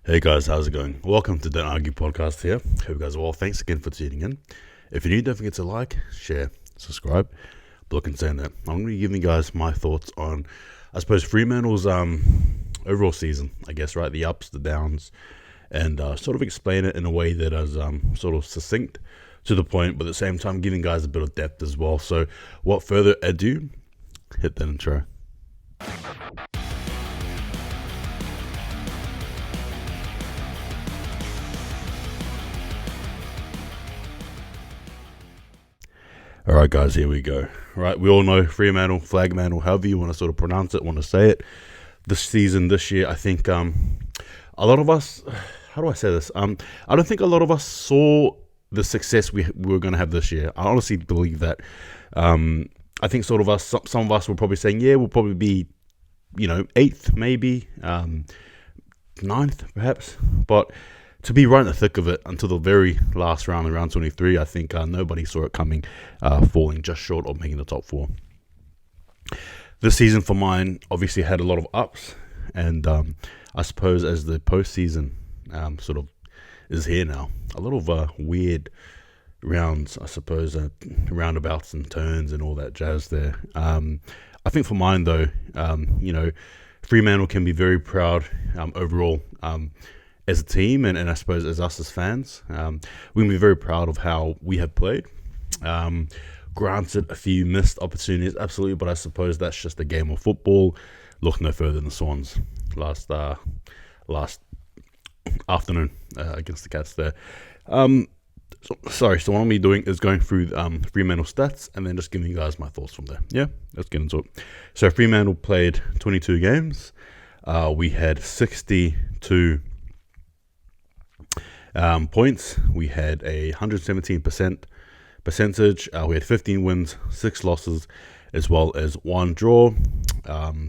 Hey guys, how's it going? Welcome to Don't Argue Podcast here. Hope you guys are well. Thanks again for tuning in. If you're new, don't forget to like, share, subscribe. But look and saying that, I'm going to be giving you guys my thoughts on, I suppose, Fremantle's overall season, I guess, right? The ups, the downs, and sort of explain it in a way that is sort of succinct to the point, but at the same time giving guys a bit of depth as well. So, without further ado, hit that intro. All right, guys, here we go. Right, we all know Fremantle, Flagmantle, however you want to sort of pronounce it, want to say it. This season, this year, I think a lot of us, how do I say this? I don't think a lot of us saw the success we were going to have this year. I honestly believe that. I think sort of some of us were probably saying, yeah, we'll probably be, 8th, maybe, 9th, perhaps. But to be right in the thick of it until the very last round, round 23, I think nobody saw it coming, falling just short of making the top 4. This season for mine obviously had a lot of ups, and I suppose as the postseason sort of is here now, a lot of weird rounds, I suppose, roundabouts and turns and all that jazz there. I think for mine though, Fremantle can be very proud overall. As a team, and I suppose as us as fans, we can be very proud of how we have played. Granted, a few missed opportunities, absolutely, but I suppose that's just a game of football. Look no further than the Swans last afternoon against the Cats there. So what I'm going to be doing is going through Fremantle stats and then just giving you guys my thoughts from there. Yeah, let's get into it. So Fremantle played 22 games. We had 62 points. We had a 117% percentage. We had 15 wins, 6 losses, as well as 1 draw.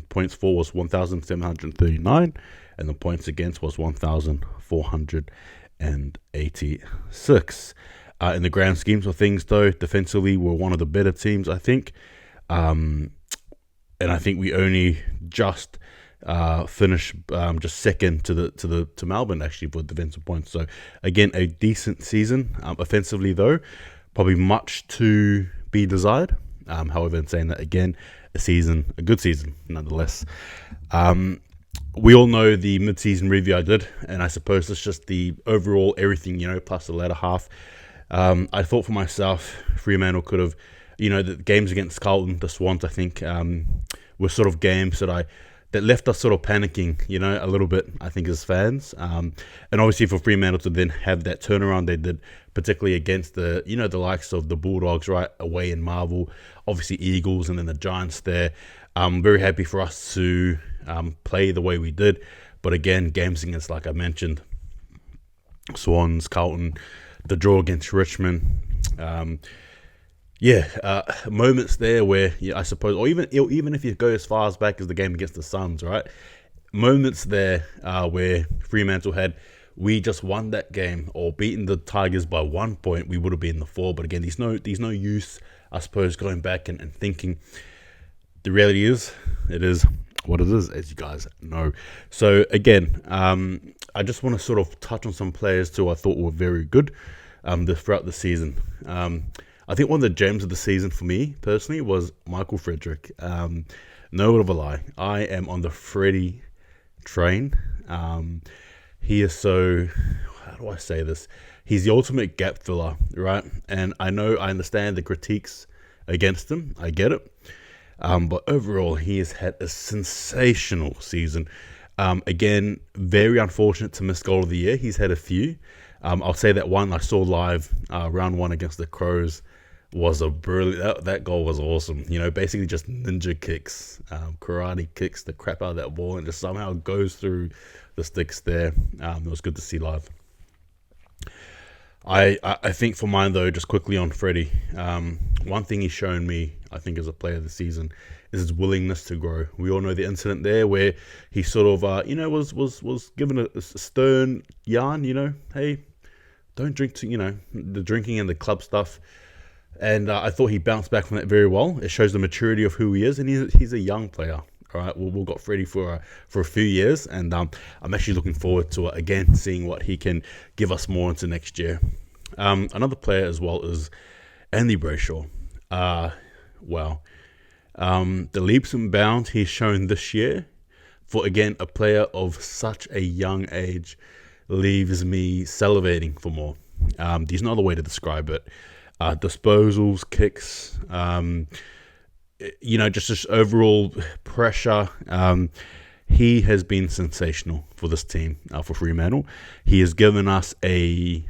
Points for was 1,739, and the points against was 1,486. In the grand schemes of things, though, defensively we're one of the better teams, I think. And I think we only just finish just second to Melbourne actually for defensive points. So again, a decent season. Offensively though, probably much to be desired. However, in saying that, again, a good season nonetheless. We all know the mid-season review I did, and I suppose it's just the overall everything, plus the latter half. I thought for myself, Fremantle could have, the games against Carlton, the Swans, I think, were sort of games that left us sort of panicking, a little bit, I think, as fans. And obviously for Fremantle to then have that turnaround they did, particularly against the likes of the Bulldogs, right, away in Marvel, obviously Eagles, and then the Giants there. I'm very happy for us to play the way we did. But again, games against, like I mentioned, Swans, Carlton, the draw against Richmond, moments there where I suppose, or even if you go as far as back as the game against the Suns, right? Moments there where Fremantle had, we just won that game or beaten the Tigers by 1 point, we would have been in the 4. But again, there's no use, I suppose, going back and thinking. The reality is, it is what it is, as you guys know. So again, I just want to sort of touch on some players who I thought were very good throughout the season. I think one of the gems of the season for me personally was Michael Frederick. No word of a lie, I am on the Freddie train. He is so, how do I say this? He's the ultimate gap filler, right? And I understand the critiques against him. I get it. But overall, he has had a sensational season. Again, very unfortunate to miss goal of the year. He's had a few. I'll say that one I saw live, round 1 against the Crows, was a brilliant. That goal was awesome. Basically just ninja kicks, karate kicks the crap out of that ball, and just somehow goes through the sticks there. It was good to see live. I think for mine though, just quickly on Freddie, one thing he's shown me, I think, as a player this season, is his willingness to grow. We all know the incident there where he sort of, was given a stern yarn. Hey, don't drink the drinking and the club stuff. And I thought he bounced back from that very well. It shows the maturity of who he is, and he's a young player. All right, we've got Freddie for a few years, and I'm actually looking forward to again seeing what he can give us more into next year. Another player as well is Andy Brayshaw. The leaps and bounds he's shown this year for, again, a player of such a young age leaves me salivating for more. There's no other way to describe it. Disposals, kicks, just overall pressure. He has been sensational for this team, for Fremantle. He has given us an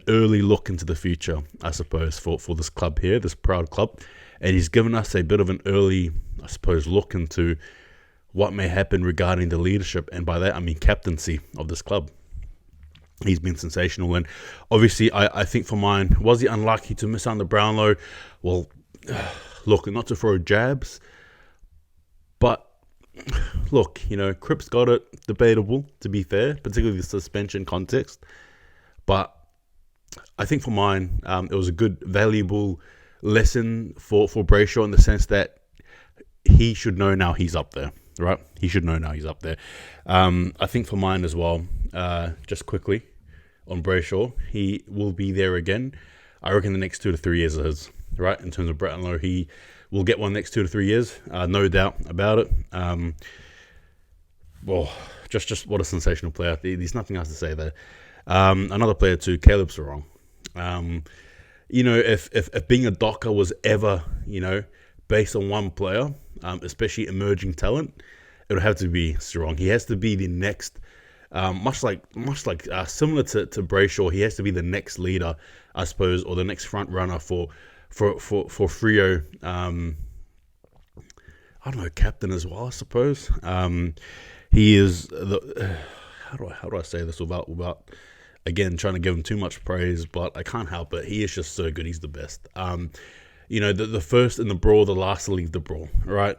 early look into the future, I suppose, for this club here, this proud club. And he's given us a bit of an early, I suppose, look into what may happen regarding the leadership. And by that, I mean captaincy of this club. He's been sensational. And obviously, I think for mine, was he unlucky to miss out on the Brownlow? Well, look, not to throw jabs, but look, Cripps got it, debatable, to be fair, particularly the suspension context. But I think for mine, it was a good, valuable lesson for Brayshaw in the sense that he should know now he's up there, right? He should know now he's up there. I think for mine as well, just quickly on Brayshaw, he will be there again. I reckon the next 2 to 3 years of his, right? In terms of Brownlow, he will get one next 2 to 3 years, no doubt about it. Just what a sensational player. There's nothing else to say there. Another player too, Caleb Sarong. If being a Docker was ever, based on one player, especially emerging talent, it would have to be Sarong. He has to be the next, much like similar to Brayshaw. He has to be the next leader, I suppose, or the next front runner for Freo. I don't know, captain as well, I suppose. He is the. How do I say this without again trying to give him too much praise? But I can't help it. He is just so good. He's the best. The first in the brawl, the last to leave the brawl. Right.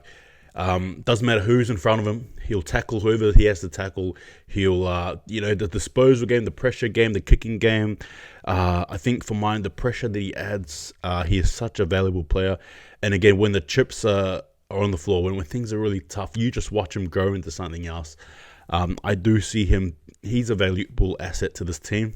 Doesn't matter who's in front of him. He'll tackle whoever he has to tackle. He'll, the disposal game, the pressure game, the kicking game. I think for mine, the pressure that he adds, he is such a valuable player. And again, when the chips are on the floor, when things are really tough, you just watch him grow into something else. I do see him. He's a valuable asset to this team.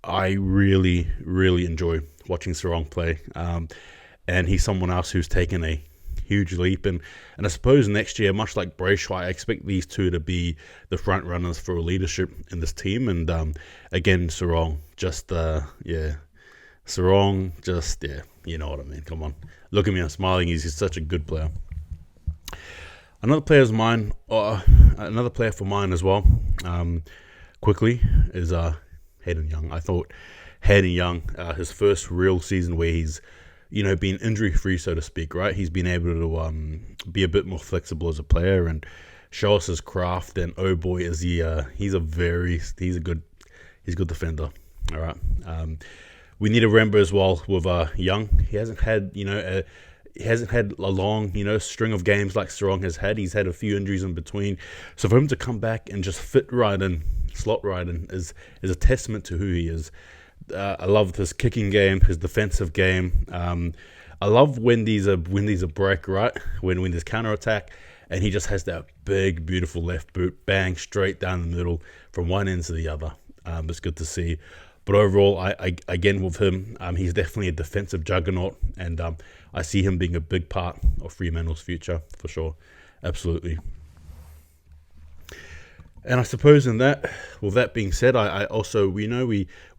I really, really enjoy watching Sarong play. And he's someone else who's taken a huge leap. And I suppose next year, much like Brayshaw, I expect these two to be the front runners for leadership in this team. And again, Sarong, Sarong, you know what I mean. Come on. Look at me, I'm smiling. He's such a good player. Another player for mine as well, quickly, is Hayden Young. I thought Hayden Young, his first real season where he's, been injury-free, so to speak, right? He's been able to be a bit more flexible as a player and show us his craft. And oh boy, is he! He's a good defender. All right. We need to remember as well with Young. He hasn't had a long, string of games like Sarong has had. He's had a few injuries in between. So for him to come back and just fit right in, slot right in, is a testament to who he is. I love his kicking game, his defensive game. I love when these are break, right? When there's counter-attack, and he just has that big, beautiful left boot, bang, straight down the middle from one end to the other. It's good to see. But overall, I again with him, he's definitely a defensive juggernaut, and I see him being a big part of Fremantle's future for sure, absolutely. And I suppose with that being said, I also we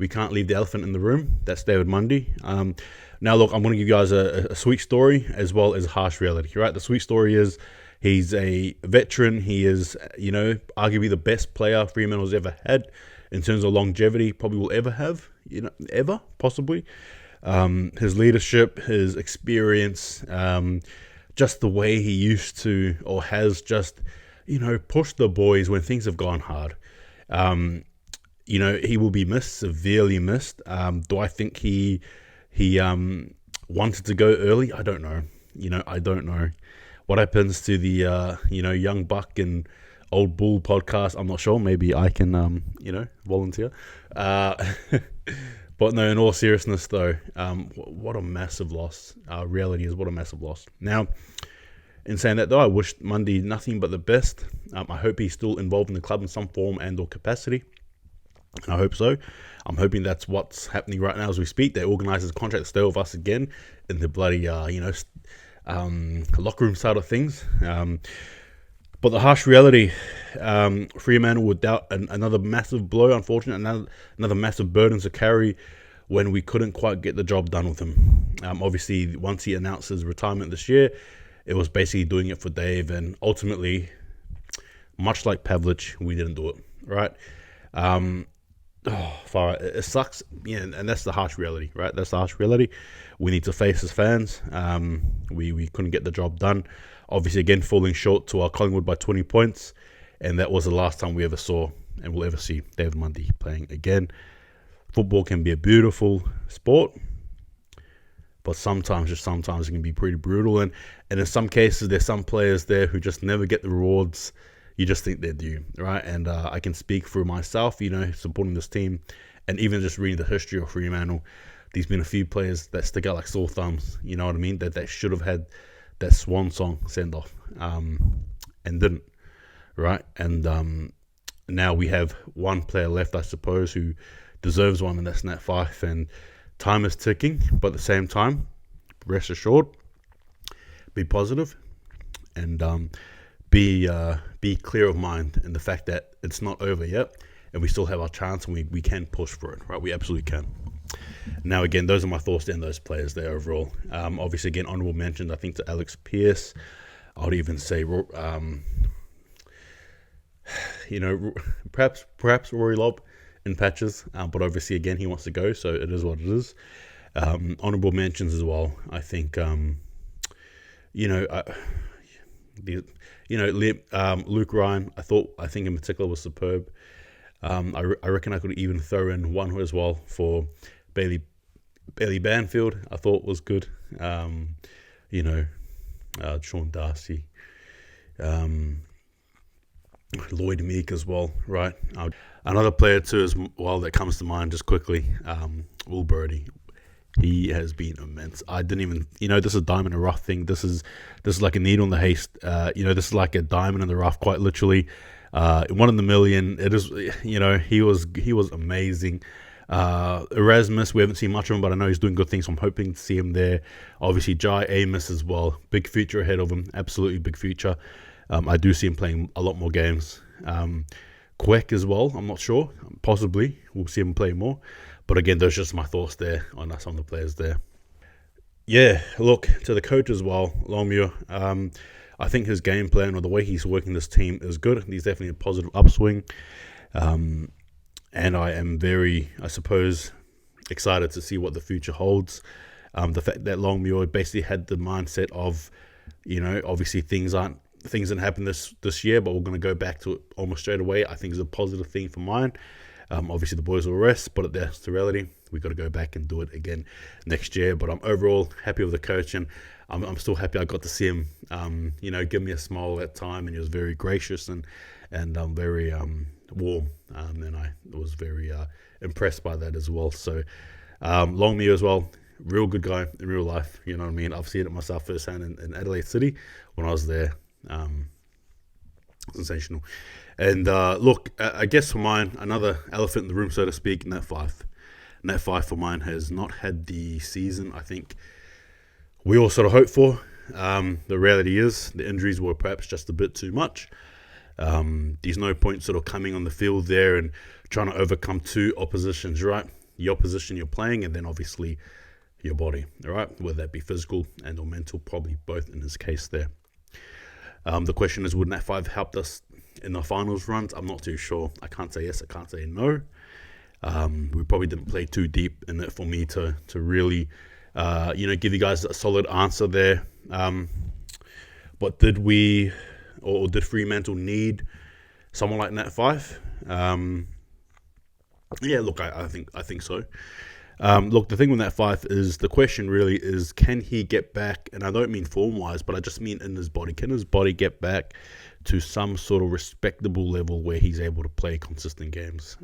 can't leave the elephant in the room. That's David Mundy. Now look, I'm going to give you guys a sweet story as well as a harsh reality. Right, the sweet story is he's a veteran. He is arguably the best player Fremantle's ever had. In terms of longevity, probably will ever have, ever, possibly. His leadership, his experience, just the way he used to or has just, pushed the boys when things have gone hard. He will be missed, severely missed. Do I think he wanted to go early? I don't know. I don't know. What happens to the, young buck and Old Bull podcast, I'm not sure. Maybe I can, volunteer. But But no, in all seriousness, though, what a massive loss. Reality is what a massive loss. Now, in saying that, though, I wish Mundy nothing but the best. I hope he's still involved in the club in some form and or capacity. And I hope so. I'm hoping that's what's happening right now as we speak. They organise his contract to stay with us again in the bloody, locker room side of things. But the harsh reality, Fremantle would doubt another massive blow, unfortunately, another massive burden to carry when we couldn't quite get the job done with him. Obviously, once he announced his retirement this year, it was basically doing it for Dave, and ultimately, much like Pavlich, we didn't do it, right? It sucks, and that's the harsh reality, right? That's the harsh reality. We need to face as fans. We couldn't get the job done. Obviously, again, falling short to our Collingwood by 20 points, and that was the last time we ever saw and will ever see David Mundy playing again. Football can be a beautiful sport, but sometimes it can be pretty brutal. And in some cases, there's some players there who just never get the rewards you just think they're due, right? And I can speak for myself, supporting this team, and even just reading the history of Fremantle. There's been a few players that stick out like sore thumbs, you know what I mean? That should have had that swan song send off, and didn't, right? And now we have one player left, I suppose, who deserves one, and that's Nat Fyfe. And time is ticking, but at the same time, rest assured, be positive, and be clear of mind in the fact that it's not over yet, and we still have our chance, and we can push for it, right? We absolutely can. Now, again, those are my thoughts on those players there overall. Obviously, again, honourable mentions, I think, to Alex Pearce. I would even say, perhaps Rory Lobb in patches, but obviously, again, he wants to go, so it is what it is. Honourable mentions as well. I think, Luke Ryan, I think in particular was superb. I reckon I could even throw in one as well for Bailey Banfield. I thought was good. Sean Darcy, Lloyd Meek as well, right? Another player too as well that comes to mind just quickly, Will Birdie. He has been immense. I didn't even, this is a diamond in the rough thing. This is like a needle in the haystack. This is like a diamond in the rough, quite literally. 1 in a million. It is, he was amazing. Erasmus, we haven't seen much of him, but I know he's doing good things, so I'm hoping to see him there. Obviously, Jai Amos as well. Big future ahead of him. Absolutely big future. I do see him playing a lot more games. Queck as well. I'm not sure. Possibly. We'll see him play more. But again, those are just my thoughts there on some of the players there. Yeah, look, to the coach as well, Longmuir. I think his game plan or the way he's working this team is good. He's definitely a positive upswing. And I am very, I suppose, excited to see what the future holds. The fact that Longmuir basically had the mindset of, obviously things didn't happen this year, but we're going to go back to it almost straight away, I think is a positive thing for mine. Obviously, the boys will rest, but that's the reality. We've got to go back and do it again next year. But I'm overall happy with the coach, and I'm still happy I got to see him, give me a smile at time, and he was very gracious and very warm, and I was very impressed by that as well. So Longmuir as well, real good guy in real life, you know what I mean? I've seen it myself firsthand in Adelaide City when I was there. Sensational. And look, I guess for mine, another elephant in the room, so to speak, Nat Fyfe. Nat Fyfe for mine has not had the season I think we all sort of hoped for. The reality is the injuries were perhaps just a bit too much. There's no point sort of coming on the field there and trying to overcome two oppositions, right? The opposition you're playing, and then obviously your body, all right? Whether that be physical and or mental, probably both in this case there. The question is, would Nat Fyfe helped us in the finals runs? I'm not too sure. I can't say yes, I can't say no. We probably didn't play too deep in it for me to really, give you guys a solid answer there. But did we, or did Fremantle need someone like Nat Fyfe? Yeah, look, I think so. Look, the thing with Nat Fyfe is, the question really is, can he get back, and I don't mean form-wise, but I just mean in his body, can his body get back to some sort of respectable level where he's able to play consistent games?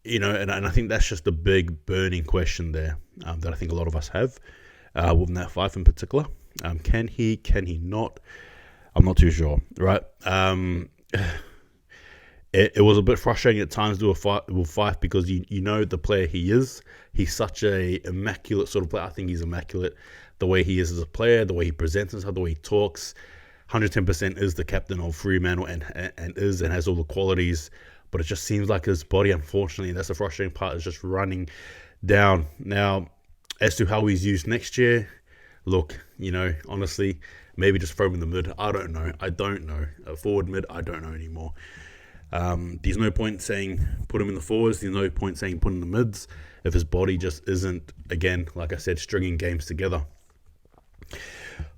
and I think that's just a big burning question there that I think a lot of us have with Nat Fyfe in particular. Can he not? I'm not too sure, right? It was a bit frustrating at times with Fyfe because you know the player he is. He's such a immaculate sort of player. I think he's immaculate. The way he is as a player, the way he presents himself, the way he talks. 110% is the captain of Fremantle and has all the qualities. But it just seems like his body, unfortunately, that's the frustrating part, is just running down. Now, as to how he's used next year, look, honestly, maybe just throw him in the mid. I don't know. Forward mid, I don't know anymore. There's no point saying put him in the forwards. There's no point saying put him in the mids if his body just isn't, again, like I said, stringing games together.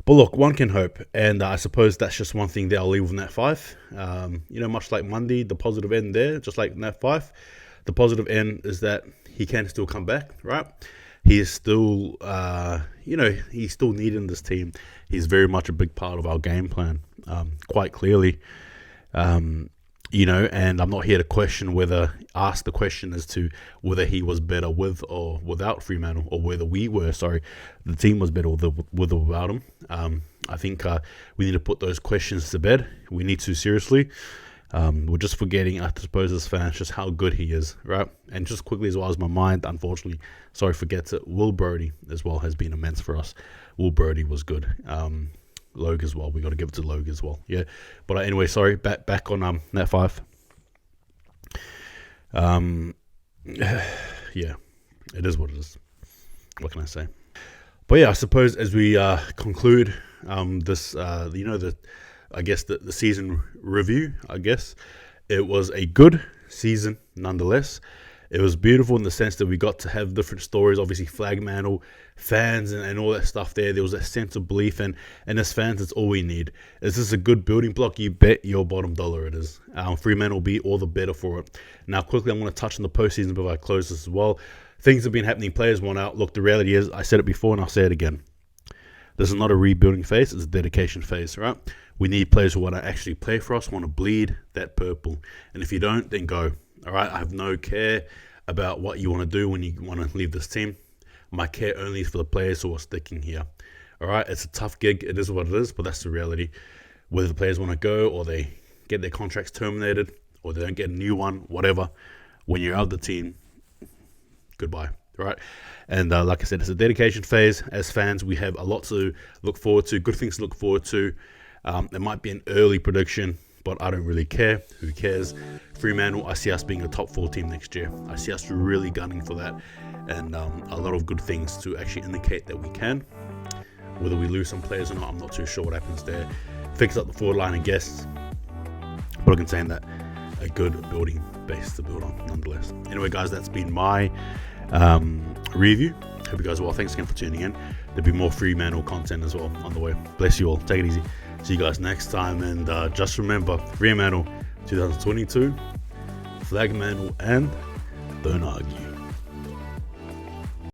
But look, one can hope, and I suppose that's just one thing that I'll leave with Nat Fyfe. Much like Monday, the positive end there, just like Nat Fyfe, the positive end is that he can still come back, right? He is still, he's still needed in this team. He's very much a big part of our game plan, quite clearly. And I'm not here to ask the question as to whether he was better with or without Fremantle, or whether the team was better with or without him. I think we need to put those questions to bed. We need to, seriously. We're just forgetting, I suppose, as fans, just how good he is, right? And just quickly as well as my mind, unfortunately, forgets it. Will Brodie as well has been immense for us. Will Brodie was good. Logue as well. We got to give it to Logue as well. Yeah. But anyway, sorry. Back on Nat Fyfe. Yeah, it is what it is. What can I say? But yeah, I suppose as we conclude this, the season review. I guess it was a good season nonetheless. It was beautiful in the sense that we got to have different stories, obviously Fremantle fans and all that stuff there. There was a sense of belief, and as fans, it's all we need. Is this a good building block? You bet your bottom dollar it is. Fremantle will be all the better for it. Now, quickly, I'm going to touch on the postseason before I close this as well. Things have been happening. Players want out. Look, the reality is, I said it before and I'll say it again. This is not a rebuilding phase. It's a dedication phase, right? We need players who want to actually play for us, want to bleed that purple. And if you don't, then go. All right, I have no care about what you want to do when you want to leave this team. My care only is for the players who are sticking here. All right, it's a tough gig. It is what it is, but that's the reality. Whether the players want to go or they get their contracts terminated or they don't get a new one, whatever, when you're out of the team, goodbye. All right, and like I said, it's a dedication phase. As fans, we have a lot to look forward to, good things to look forward to. It might be an early prediction, but I don't really care. Who cares? Fremantle, I see us being a top 4 team next year. I see us really gunning for that, and a lot of good things to actually indicate that we can. Whether we lose some players or not, I'm not too sure what happens there. Fix up the forward line, I guess. But I can say that a good building base to build on, nonetheless. Anyway, guys, that's been my review. Hope you guys are well. Thanks again for tuning in. There'll be more Fremantle content as well on the way. Bless you all. Take it easy. See you guys next time, and just remember, Fremantle 2022, Flagmantle, and don't argue.